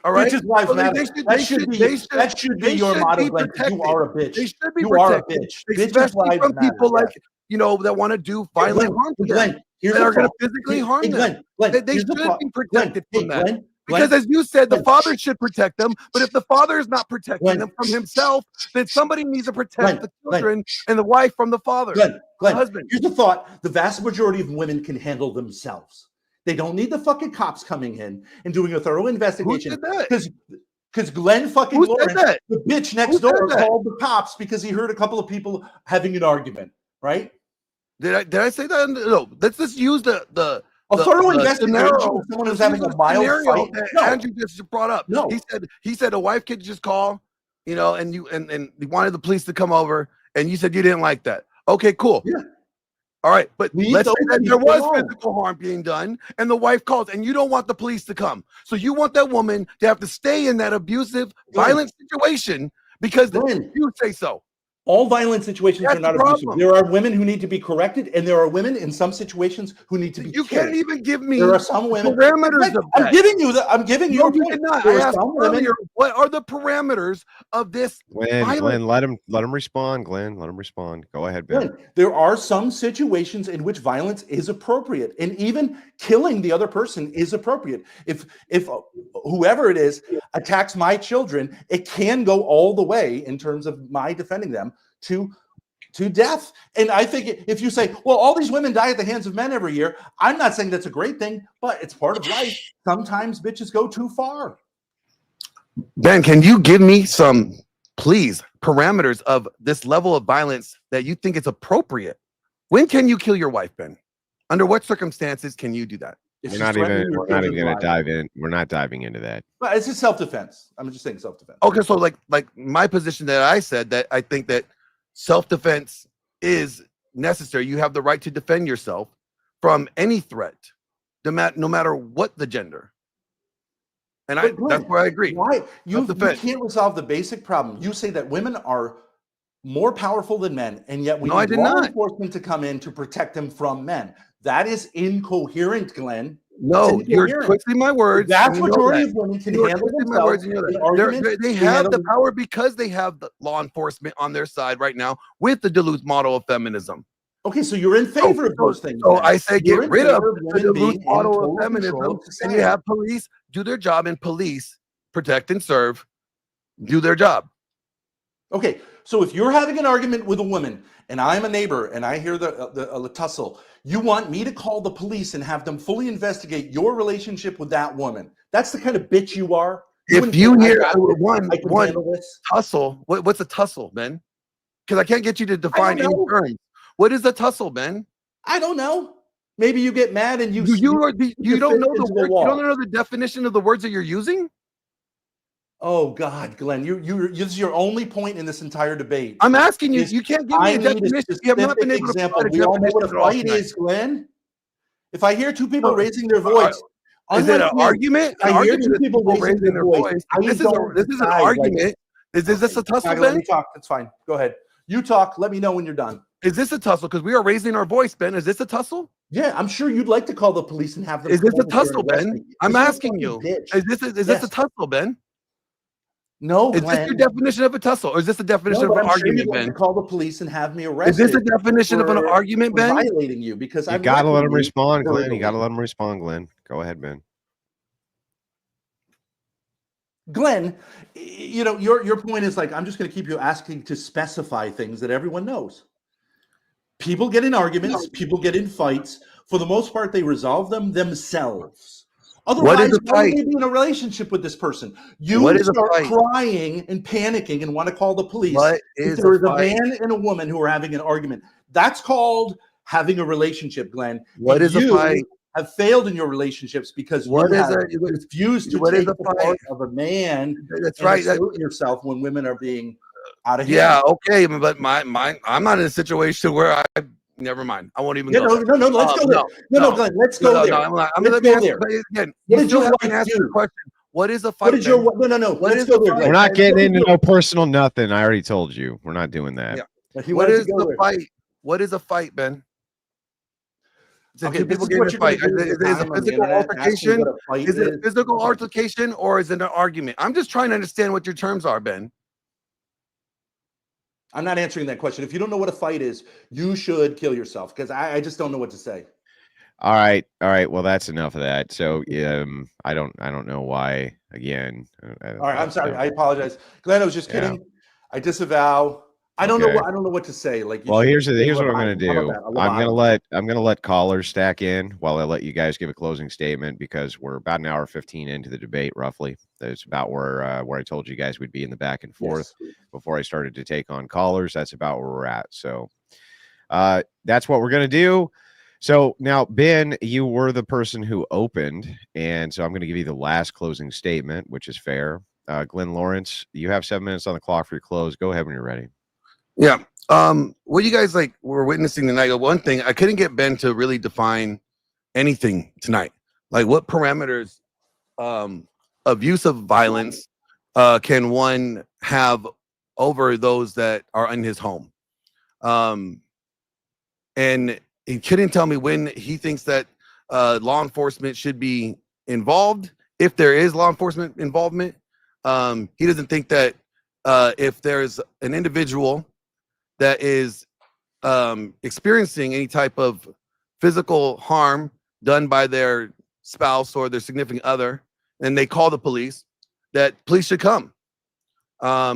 All right. Bitches' lives matter. That should be your motto, Glenn. You are a bitch. They should be you protected. are a bitch. Especially from people like that want to do violent harm to them. That are going to physically harm them. They should be protected from that. Because as you said, the father should protect them. But if the father is not protecting them from himself, then somebody needs to protect the children and the wife from the father. Glenn, the husband. Here's the thought: the vast majority of women can handle themselves. They don't need the fucking cops coming in and doing a thorough investigation. Who said that? Because Glenn fucking Lawrence, the bitch next door, called the cops because he heard a couple of people having an argument. Right? Did I say that? No. Let's just use the thorough investigation. Someone who's having a mild fight. Andrew just brought up. No, he said a wife could just call, and he wanted the police to come over, and you said you didn't like that. Okay, cool. Yeah. All right, but let's say that there was physical harm being done, and the wife calls, and you don't want the police to come. So you want that woman to have to stay in that abusive, violent situation because you say so. All violent situations are not abusive. There are women who need to be corrected, and there are women in some situations who need to be killed. Can't even give me there are some women parameters of that. I'm giving you that. I'm giving you. You did not. I asked earlier, what are the parameters of this? Glenn, let him respond. Glenn, let him respond. Go ahead, Ben. Glenn, there are some situations in which violence is appropriate, and even killing the other person is appropriate. If whoever it is attacks my children, it can go all the way in terms of my defending them to death. And I think if you say, well, all these women die at the hands of men every year, I'm not saying that's a great thing, but it's part of life. Sometimes bitches go too far. Ben, can you give me some, please, parameters of this level of violence that you think is appropriate? When can you kill your wife, Ben? Under what circumstances can you do that? We're not even going to dive in. We're not diving into that. But it's just self-defense. I'm just saying self-defense. Okay, so like my position that I said that I think that self-defense is necessary. You have the right to defend yourself from any threat, no matter what the gender. And that's where I agree. Why? You can't resolve the basic problem. You say that women are more powerful than men, and yet we No, I need did law not. enforcement to come in to protect them from men. That is incoherent, Glenn. No, It's you're incoherent. twisting my words. The and vast you know majority that. of women can You are handle twisting my words, themselves and you know in that. arguments. They have the power because they have the law enforcement on their side right now with the Duluth model of feminism. Okay, so you're in favor of those things. So then. I say You're get in rid of favor the women Duluth being in model of total control feminism, of and society. you have police do their job, and police protect and serve, do their job. Okay, so if you're having an argument with a woman and I'm a neighbor and I hear the tussle, you want me to call the police and have them fully investigate your relationship with that woman. That's the kind of bitch you are. If you hear one handle this. tussle, what's a tussle, Ben? Because I can't get you to define any terms. What is a tussle, Ben? I don't know. Maybe you get mad and you don't know the word. wall. You don't know the definition of the words that you're using. Oh God, Glenn, this is your only point in this entire debate. I'm asking you. You can't give me a definition. You have not been able to provide a we all know what a fight is, Glenn. If I hear two people raising their voice, is it an argument? An argument is people raising their voice. This is an argument. Is this a tussle, Ben? Let me talk. That's fine. Go ahead. You talk. Let me know when you're done. Is this a tussle? Because we are raising our voice, Ben. Is this a tussle? Yeah, I'm sure you'd like to call the police and have them. Is this a tussle, Ben? I'm asking you. Is this a tussle, Ben? No, Glenn. Is this your definition of a tussle, or is this a definition of an argument, Ben? Call the police and have me arrested. Is this a definition of an argument, Ben? Violating you because you got to let him respond, Glenn. You got to let him respond, Glenn. Go ahead, Ben. Glenn, you know your point is like I'm just going to keep you asking to specify things that everyone knows. People get in arguments. People get in fights. For the most part, they resolve them themselves. Otherwise, why would they be in a relationship with this person? You start crying and panicking and want to call the police. If there is a man and a woman who are having an argument, that's called having a relationship, Glenn. What is a fight? Have failed in your relationships because you have refused to take the part of a man. That's right. Assert yourself when women are being out of hand. Yeah, okay, but I'm not in a situation where never mind. I won't even go. No, let's go there. No, Glenn, let's go there. I'm going to go there. Again, you still haven't answered the question. What is a fight? Let's go there. We're not getting into no personal nothing. I already told you. We're not doing that. Yeah. What is the fight? What is a fight, Ben? Okay, people get in a fight. Is it a physical altercation? Is it a physical altercation or is it an argument? I'm just trying to understand what your terms are, Ben. I'm not answering that question. If you don't know what a fight is, you should kill yourself because I just don't know what to say. All right. Well, that's enough of that. So, I don't know why. Again. All right. I'm sorry. I apologize, Glenn. I was just kidding. I disavow. I don't know. I don't know what to say. Like, well, here's what I'm going to do. I'm going to let callers stack in while I let you guys give a closing statement because we're about an hour 15 into the debate, roughly. That's about where I told you guys we'd be in the back and forth before I started to take on callers. That's about where we're at. So that's what we're going to do. So now, Ben, you were the person who opened, and so I'm going to give you the last closing statement, which is fair. Glenn Lawrence, you have 7 minutes on the clock for your close. Go ahead when you're ready. Yeah. What you guys were witnessing tonight, one thing, I couldn't get Ben to really define anything tonight. Like what parameters of use of violence can one have over those that are in his home? And he couldn't tell me when he thinks that law enforcement should be involved. If there is law enforcement involvement, he doesn't think that if there's an individual that is experiencing any type of physical harm done by their spouse or their significant other, and they call the police, that police should come.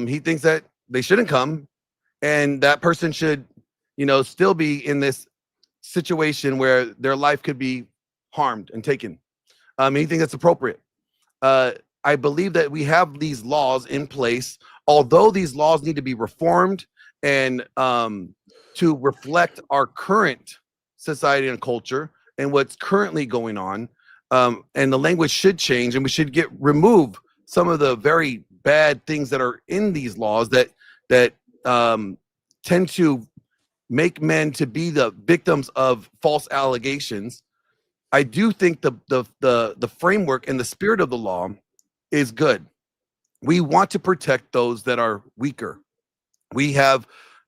He thinks that they shouldn't come, and that person should, still be in this situation where their life could be harmed and taken. He thinks that's appropriate. I believe that we have these laws in place, although these laws need to be reformed and to reflect our current society and culture and what's currently going on. And the language should change, and we should remove some of the very bad things that are in these laws that tend to make men to be the victims of false allegations. I do think the framework and the spirit of the law is good. We want to protect those that are weaker. We have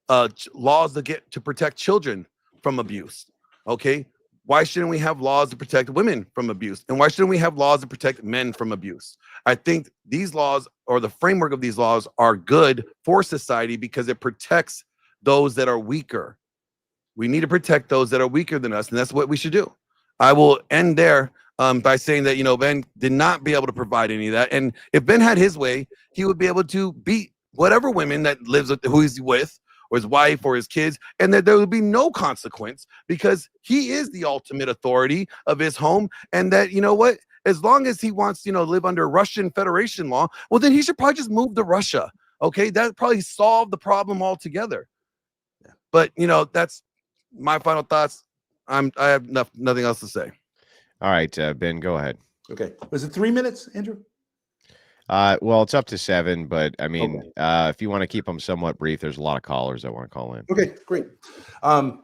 laws to protect children from abuse. Okay, why shouldn't we have laws to protect women from abuse? And why shouldn't we have laws to protect men from abuse? I think these laws, or the framework of these laws, are good for society because it protects those that are weaker. We need to protect those that are weaker than us, and that's what we should do. I will end there by saying that, Ben did not be able to provide any of that. And if Ben had his way, he would be able to beat whatever women that lives with, who he's with, or his wife or his kids, and that there would be no consequence because he is the ultimate authority of his home. And that, as long as he wants, live under Russian Federation law, well, then he should probably just move to Russia. Okay, that probably solve the problem altogether. Yeah. But, that's my final thoughts. I have nothing else to say. All right, Ben, go ahead. Okay. Was it 3 minutes, Andrew? Well, it's up to 7, but I mean, okay. If you want to keep them somewhat brief, there's a lot of callers that want to call in. Okay, great. I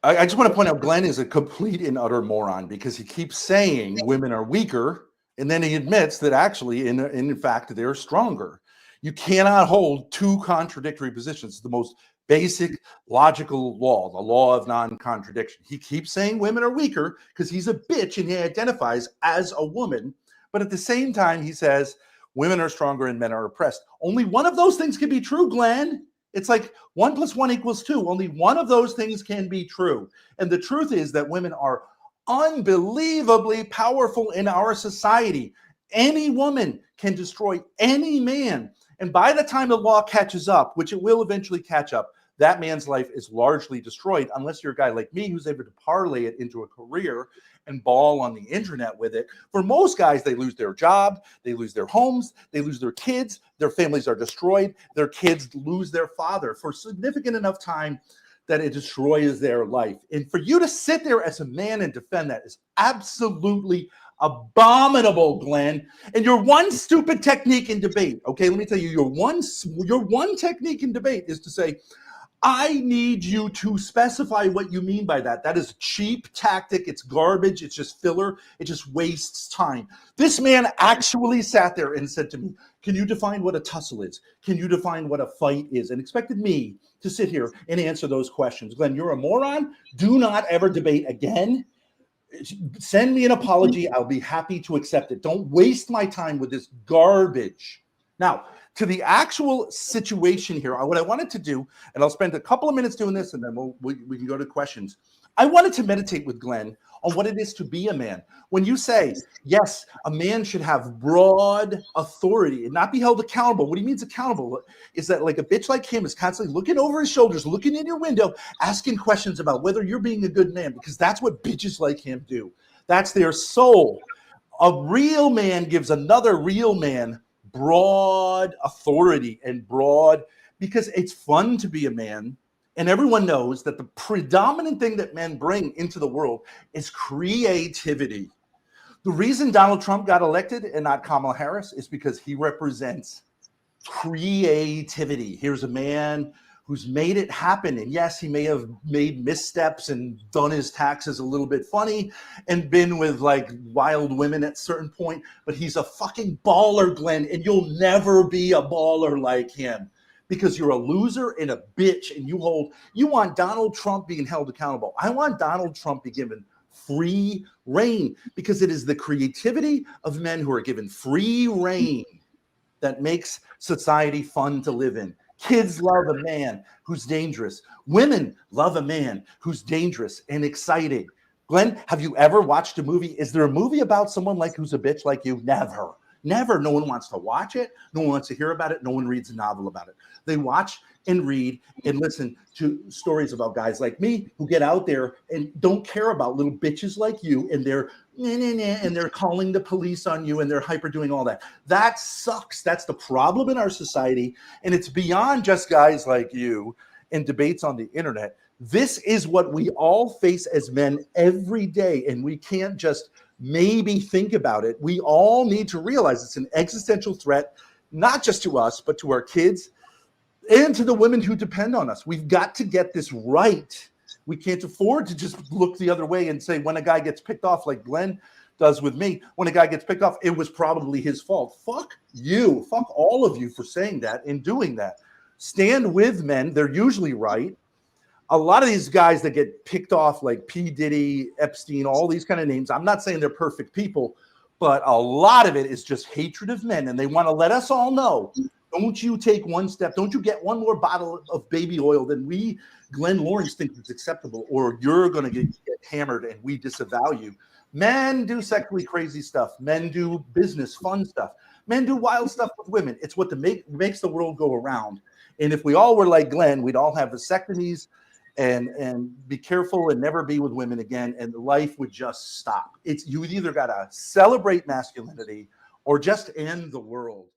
just want to point out Glenn is a complete and utter moron because he keeps saying women are weaker, and then he admits that actually, in fact, they're stronger. You cannot hold two contradictory positions. It's the most basic logical law, the law of non-contradiction. He keeps saying women are weaker because he's a bitch and he identifies as a woman. But at the same time, he says women are stronger and men are oppressed. Only one of those things can be true, Glenn. It's like 1 + 1 = 2. Only one of those things can be true. And the truth is that women are unbelievably powerful in our society. Any woman can destroy any man. And by the time the law catches up, which it will eventually catch up, that man's life is largely destroyed unless you're a guy like me who's able to parlay it into a career and ball on the internet with it. For most guys, they lose their job, they lose their homes, they lose their kids, their families are destroyed, their kids lose their father for significant enough time that it destroys their life. And for you to sit there as a man and defend that is absolutely abominable, Glenn. And your one stupid technique in debate, okay, let me tell you, your one technique in debate is to say, I need you to specify what you mean by that. That is a cheap tactic. It's garbage. It's just filler. It just wastes time. This man actually sat there and said to me, can you define what a tussle is? Can you define what a fight is? And expected me to sit here and answer those questions. Glenn, you're a moron. Do not ever debate again. Send me an apology. I'll be happy to accept it. Don't waste my time with this garbage. Now, to the actual situation here, what I wanted to do, and I'll spend a couple of minutes doing this, and then we can go to questions. I wanted to meditate with Glenn on what it is to be a man. When you say, yes, a man should have broad authority and not be held accountable, what he means accountable is that like a bitch like him is constantly looking over his shoulders, looking in your window, asking questions about whether you're being a good man, because that's what bitches like him do. That's their soul. A real man gives another real man broad authority and broad, because it's fun to be a man. And everyone knows that the predominant thing that men bring into the world is creativity. The reason Donald Trump got elected and not Kamala Harris is because he represents creativity. Here's a man who's made it happen. And yes, he may have made missteps and done his taxes a little bit funny and been with like wild women at a certain point, but he's a fucking baller, Glenn, and you'll never be a baller like him because you're a loser and a bitch, and you want Donald Trump being held accountable. I want Donald Trump be given free reign because it is the creativity of men who are given free reign that makes society fun to live in. Kids love a man who's dangerous. Women love a man who's dangerous and exciting. Glenn, have you ever watched a movie? Is there a movie about someone like who's a bitch like you? Never. Never. No one wants to watch it. No one wants to hear about it. No one reads a novel about it. They watch and read and listen to stories about guys like me who get out there and don't care about little bitches like you, and they're and they're calling the police on you and they're hyper doing all that. That sucks. That's the problem in our society. And it's beyond just guys like you and debates on the internet. This is what we all face as men every day. And we can't just maybe think about it. We all need to realize it's an existential threat, not just to us, but to our kids and to the women who depend on us. We've got to get this right. We can't afford to just look the other way and say, when a guy gets picked off, like Glenn does with me, when a guy gets picked off, it was probably his fault. Fuck you. Fuck all of you for saying that and doing that. stand with men. They're usually right. A lot of these guys that get picked off, like P. Diddy, Epstein, all these kind of names, I'm not saying they're perfect people, but a lot of it is just hatred of men. And they want to let us all know, don't you take one step, don't you get one more bottle of baby oil than we, Glenn Lawrence, think is acceptable, or you're going to get hammered and we disavow you. Men do sexually crazy stuff. Men do business, fun stuff. Men do wild stuff with women. It's what makes the world go around. And if we all were like Glenn, we'd all have vasectomies and be careful and never be with women again, and life would just stop. You either got to celebrate masculinity or just end the world.